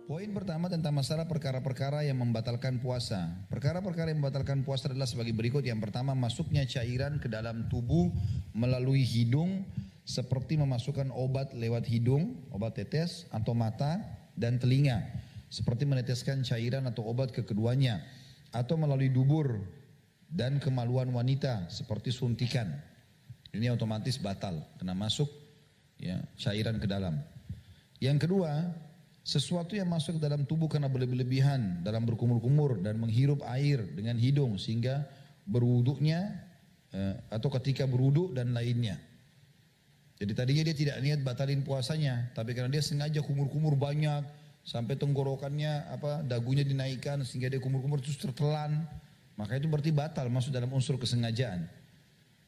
Poin pertama tentang masalah perkara-perkara yang membatalkan puasa. Perkara-perkara yang membatalkan puasa adalah sebagai berikut. Yang pertama, masuknya cairan ke dalam tubuh melalui hidung seperti memasukkan obat lewat hidung, obat tetes atau mata dan telinga. Seperti meneteskan cairan atau obat ke keduanya. Atau melalui dubur dan kemaluan wanita seperti suntikan. Ini otomatis batal karena masuk ya, cairan ke dalam. Yang kedua, sesuatu yang masuk ke dalam tubuh karena berlebihan dalam berkumur-kumur dan menghirup air dengan hidung sehingga berwuduknya atau ketika berwuduk dan lainnya. Jadi tadinya dia tidak niat batalin puasanya, tapi karena dia sengaja kumur-kumur banyak sampai tenggorokannya dagunya dinaikkan sehingga dia kumur-kumur terus tertelan, maka itu berarti batal, masuk dalam unsur kesengajaan.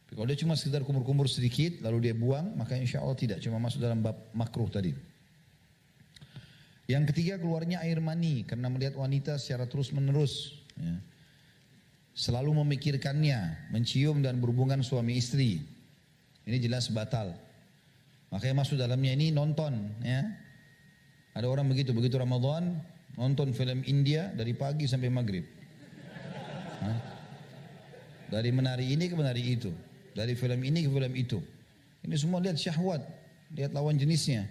Tapi kalau dia cuma sekedar kumur-kumur sedikit lalu dia buang, maka insya Allah tidak, cuma masuk dalam bab makruh tadi. Yang ketiga, keluarnya air mani karena melihat wanita secara terus menerus ya. Selalu memikirkannya, mencium dan berhubungan suami istri. Ini jelas batal. Makanya masuk dalamnya ini nonton ya. Ada orang begitu Ramadan nonton film India dari pagi sampai maghrib. Dari menari ini ke menari itu, dari film ini ke film itu. Ini semua lihat syahwat, lihat lawan jenisnya.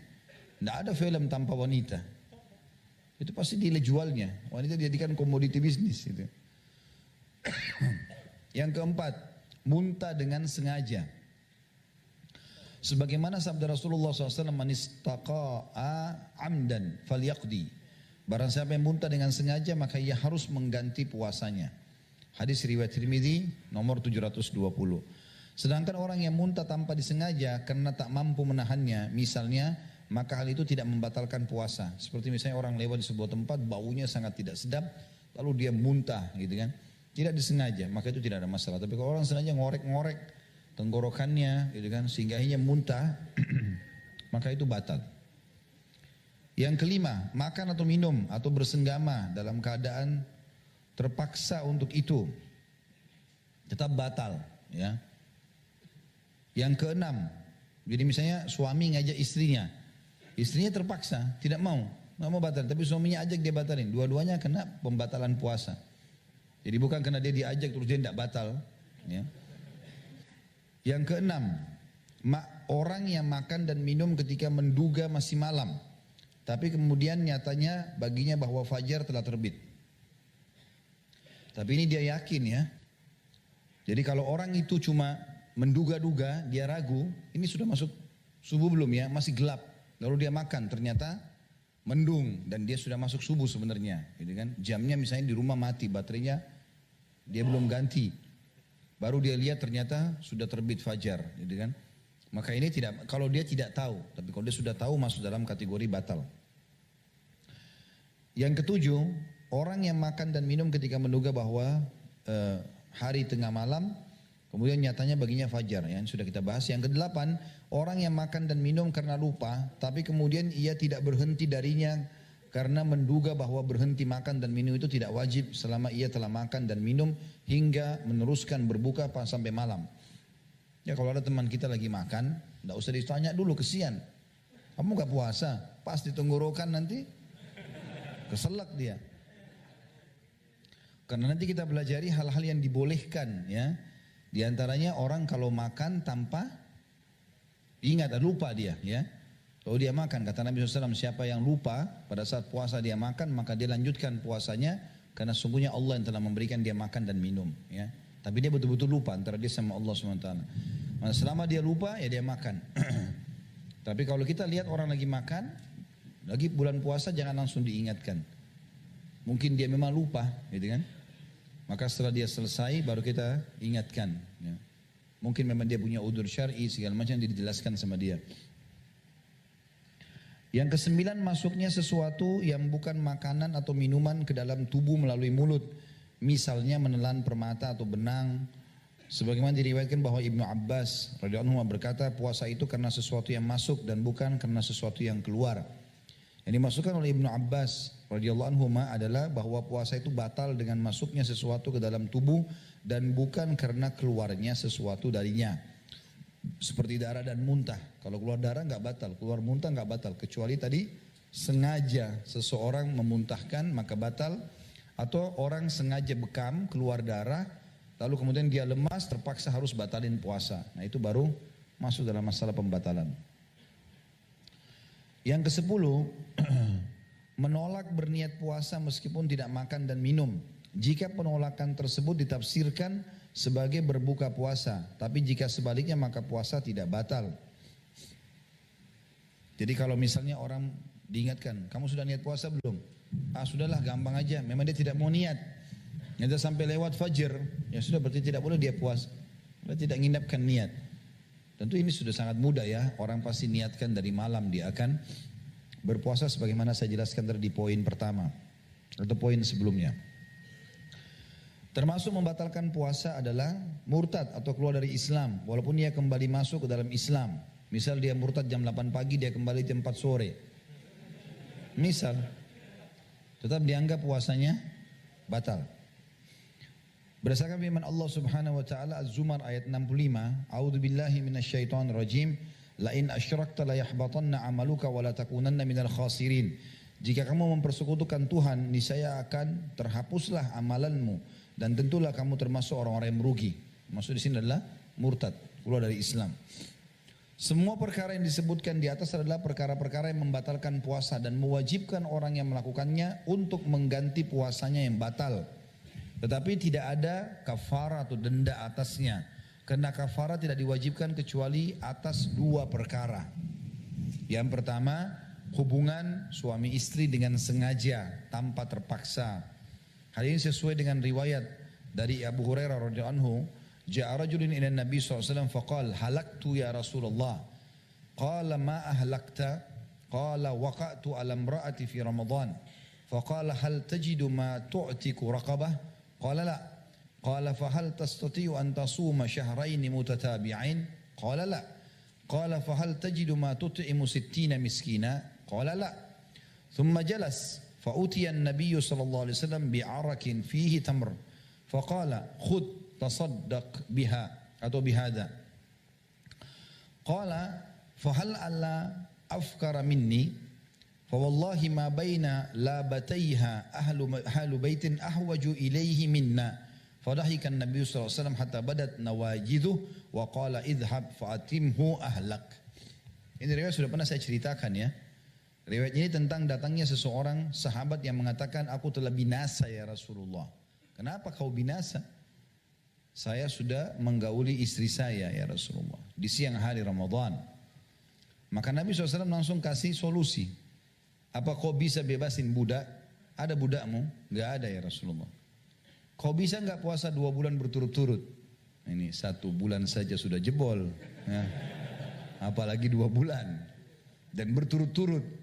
Tidak ada film tanpa wanita. Itu pasti nilai jualnya. Wanita dijadikan komoditi bisnis itu. Yang keempat, muntah dengan sengaja. Sebagaimana sabda Rasulullah SAW, man istaqa'a amdan falyaqdi. Barang siapa yang muntah dengan sengaja maka ia harus mengganti puasanya. Hadis riwayat Tirmidzi nomor 720. Sedangkan orang yang muntah tanpa disengaja karena tak mampu menahannya, misalnya, maka hal itu tidak membatalkan puasa. Seperti misalnya orang lewat di sebuah tempat, baunya sangat tidak sedap, lalu dia muntah gitu kan. Tidak disengaja, maka itu tidak ada masalah. Tapi kalau orang sengaja ngorek-ngorek tenggorokannya gitu kan, sehingga akhirnya muntah, maka itu batal. Yang kelima, makan atau minum atau bersenggama dalam keadaan terpaksa untuk itu, tetap batal ya. Yang keenam, jadi misalnya suami ngajak istrinya, istrinya terpaksa, tidak mau batal, tapi suaminya ajak dia batalin, dua-duanya kena pembatalan puasa. Jadi bukan karena dia diajak terus dia tidak batal. Ya. Yang keenam, orang yang makan dan minum ketika menduga masih malam, tapi kemudian nyatanya baginya bahwa fajar telah terbit. Tapi ini dia yakin ya. Jadi kalau orang itu cuma menduga-duga, dia ragu, ini sudah masuk subuh belum ya, masih gelap. Lalu dia makan, ternyata mendung dan dia sudah masuk subuh sebenarnya, gitu kan? Jamnya misalnya di rumah mati, baterainya dia belum ganti. Baru dia lihat ternyata sudah terbit fajar, gitu kan? Maka ini tidak, kalau dia tidak tahu, tapi kalau dia sudah tahu masuk dalam kategori batal. Yang ketujuh, orang yang makan dan minum ketika menduga bahwa hari tengah malam, kemudian nyatanya baginya fajar, yang sudah kita bahas. Yang kedelapan, orang yang makan dan minum karena lupa, tapi kemudian ia tidak berhenti darinya karena menduga bahwa berhenti makan dan minum itu tidak wajib selama ia telah makan dan minum hingga meneruskan berbuka sampai malam. Ya kalau ada teman kita lagi makan, tidak usah ditanya dulu, kesian. Kamu gak puasa? Pas di tenggorokan nanti keselak dia. Karena nanti kita belajari hal-hal yang dibolehkan ya. Di antaranya orang kalau makan tanpa ingat, lupa dia ya. Kalau dia makan, kata Nabi SAW, siapa yang lupa pada saat puasa dia makan, maka dia lanjutkan puasanya karena sungguhnya Allah yang telah memberikan dia makan dan minum ya. Tapi dia betul-betul lupa antara dia sama Allah SWT. Maka selama dia lupa ya dia makan. Tapi kalau kita lihat orang lagi makan, lagi bulan puasa, jangan langsung diingatkan. Mungkin dia memang lupa gitu kan. Maka setelah dia selesai baru kita ingatkan ya. Mungkin memang dia punya udzur syar'i segala macam dijelaskan sama dia. Yang kesembilan, masuknya sesuatu yang bukan makanan atau minuman ke dalam tubuh melalui mulut. Misalnya menelan permata atau benang. Sebagaimana diriwayatkan bahwa Ibnu Abbas radhiyallahu anhu berkata, puasa itu karena sesuatu yang masuk dan bukan karena sesuatu yang keluar. Yang dimasukkan oleh Ibnu Abbas radhiyallahu anhu adalah bahwa puasa itu batal dengan masuknya sesuatu ke dalam tubuh dan bukan karena keluarnya sesuatu darinya. Seperti darah dan muntah. Kalau keluar darah nggak batal, keluar muntah nggak batal, kecuali tadi sengaja seseorang memuntahkan maka batal, atau orang sengaja bekam keluar darah lalu kemudian dia lemas terpaksa harus batalin puasa. Nah itu baru masuk dalam masalah pembatalan. Yang ke-10, menolak berniat puasa meskipun tidak makan dan minum. Jika penolakan tersebut ditafsirkan sebagai berbuka puasa, tapi jika sebaliknya maka puasa tidak batal. Jadi kalau misalnya orang diingatkan, kamu sudah niat puasa belum? Ah sudahlah, gampang aja, memang dia tidak mau niat. Nanti sampai lewat fajar, ya sudah berarti tidak boleh dia puasa. Dia tidak mengindapkan niat. Tentu ini sudah sangat mudah ya, orang pasti niatkan dari malam dia akan berpuasa sebagaimana saya jelaskan tadi di poin pertama atau poin sebelumnya. Termasuk membatalkan puasa adalah murtad atau keluar dari Islam walaupun dia kembali masuk ke dalam Islam. Misal dia murtad jam 8 pagi, dia kembali jam 4 sore. Misal, tetap dianggap puasanya batal. Berdasarkan firman Allah Subhanahu wa taala Az-Zumar ayat 65, A'udzubillahi minasyaitonir rajim, la in asyrakta la yahbatanna 'amaluka wa la takunanna minal khasirin. Jika kamu mempersekutukan Tuhan, niscaya akan terhapuslah amalanmu dan tentulah kamu termasuk orang-orang yang merugi. Maksud di sini adalah murtad, keluar dari Islam. Semua perkara yang disebutkan di atas adalah perkara-perkara yang membatalkan puasa dan mewajibkan orang yang melakukannya untuk mengganti puasanya yang batal. Tetapi tidak ada kafarah atau denda atasnya. Karena kafarah tidak diwajibkan kecuali atas 2 perkara. Yang pertama, hubungan suami istri dengan sengaja tanpa terpaksa. Hal ini sesuai dengan riwayat dari Abu Hurairah radhiyallahu anhu, ja'a rajulun ila Nabi SAW faqala halaktu ya Rasulullah. Qala ma ahlakta? Qala waqa'tu ala imra'ati fi Ramadan. Faqala hal tajidu ma tu'tiku raqabah? Qala la. Qala fa hal tastati'u an tasuma shahrayn mutatabi'ain? Qala la. Qala fa hal tajidu ma tut'imu 60 miskina? Qala la. Thumma jalas fa utiya an-nabiy sallallahu alaihi wasallam bi'arakin fihi tamr. Faqala khudh tasaddaq biha atau bihada. Qala fahal alla afkara minni fa wallahi ma baina labataiha ahlu baitin ahwaju ilaihi minna. Fadahika an-nabiy sallallahu alaihi wasallam hatta badat nawajidhu wa qala idhhab fa'atimhu ahlak. Ini riwayat sudah pernah saya ceritakan ya. Riwayat ini tentang datangnya seseorang sahabat yang mengatakan, aku telah binasa ya Rasulullah. Kenapa kau binasa? Saya sudah menggauli istri saya ya Rasulullah di siang hari Ramadan. Maka Nabi SAW langsung kasih solusi. Apa kau bisa bebasin budak? Ada budakmu? Gak ada ya Rasulullah. Kau bisa gak puasa 2 bulan berturut-turut? Ini 1 bulan saja sudah jebol ya. Apalagi 2 bulan dan berturut-turut.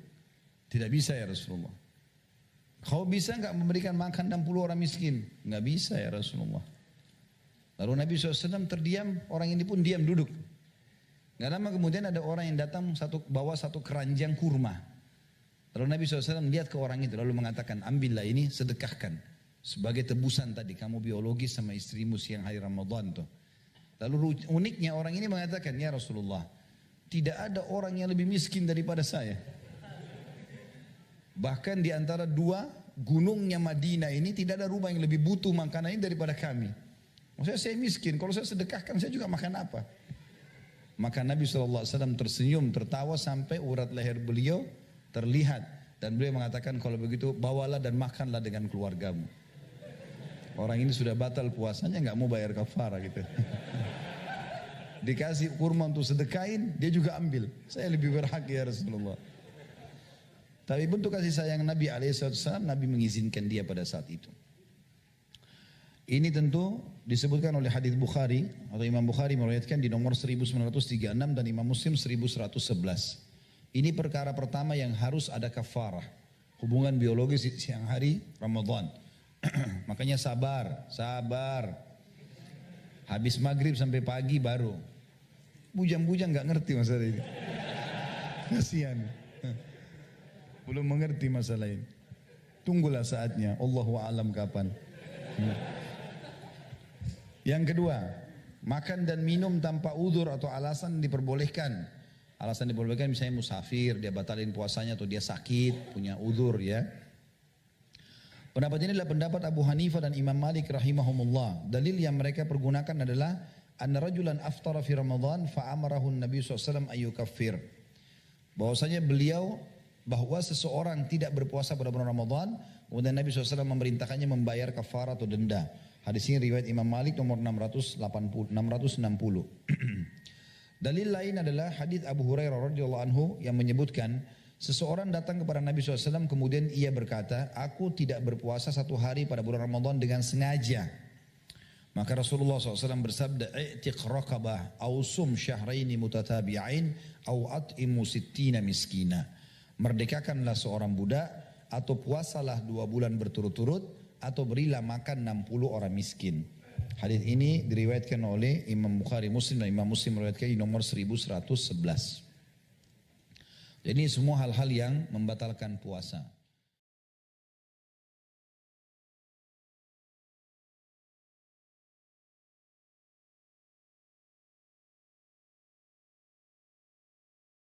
Tidak bisa ya Rasulullah. Kau bisa gak memberikan makan 60 orang miskin? Gak bisa ya Rasulullah. Lalu Nabi SAW terdiam, orang ini pun diam duduk. Gak lama kemudian ada orang yang datang bawa 1 keranjang kurma. Lalu Nabi SAW lihat ke orang itu lalu mengatakan, ambillah ini sedekahkan. Sebagai tebusan tadi kamu biologis sama istrimu siang hari Ramadan tuh. Lalu uniknya orang ini mengatakan, ya Rasulullah, tidak ada orang yang lebih miskin daripada saya. Bahkan di antara 2 gunungnya Madinah ini tidak ada rumah yang lebih butuh makanan ini daripada kami. Maksudnya saya miskin, kalau saya sedekahkan saya juga makan apa? Maka Nabi SAW tersenyum, tertawa sampai urat leher beliau terlihat. Dan beliau mengatakan kalau begitu bawalah dan makanlah dengan keluargamu. Orang ini sudah batal puasanya gak mau bayar kafarah gitu. Dikasih kurma untuk sedekahin, dia juga ambil. Saya lebih berhak ya Rasulullah. Tapi bentuk kasih sayang Nabi SAW, Nabi mengizinkan dia pada saat itu. Ini tentu disebutkan oleh hadis Bukhari atau Imam Bukhari meriwayatkan di nomor 1936 dan Imam Muslim 1111. Ini perkara pertama yang harus ada kafarah. Hubungan biologis di siang hari Ramadan. Makanya sabar. Habis maghrib sampai pagi baru. Bujang-bujang gak ngerti masalah ini. Kasihan. Belum mengerti masalah ini. Tunggulah saatnya. Allahu a'lam kapan. Yang kedua, makan dan minum tanpa udzur atau alasan diperbolehkan. Alasan dibolehkan misalnya musafir, dia batalin puasanya atau dia sakit, punya uzur ya. Pendapat ini adalah pendapat Abu Hanifah dan Imam Malik rahimahumullah. Dalil yang mereka pergunakan adalah anna rajulan aftara fi Ramadan fa amarahu Nabi SAW ayyukaffir. Bahwasanya bahwa seseorang tidak berpuasa pada bulan Ramadan, kemudian Nabi SAW memerintahkannya membayar kafarah atau denda. Hadis ini riwayat Imam Malik nomor 660. Dalil lain adalah hadis Abu Hurairah radhiyallahu anhu yang menyebutkan seseorang datang kepada Nabi SAW kemudian ia berkata, aku tidak berpuasa satu hari pada bulan Ramadan dengan sengaja. Maka Rasulullah SAW bersabda, i'tiq raqabah au sum syahraini mutatabi'ain au at'imu sittina miskina. Merdekakanlah seorang budak atau puasalah 2 bulan berturut-turut atau berilah makan 60 orang miskin. Hadis ini diriwayatkan oleh Imam Bukhari Muslim dan Imam Muslim meriwayatkan di nomor 1111. Jadi semua hal-hal yang membatalkan puasa.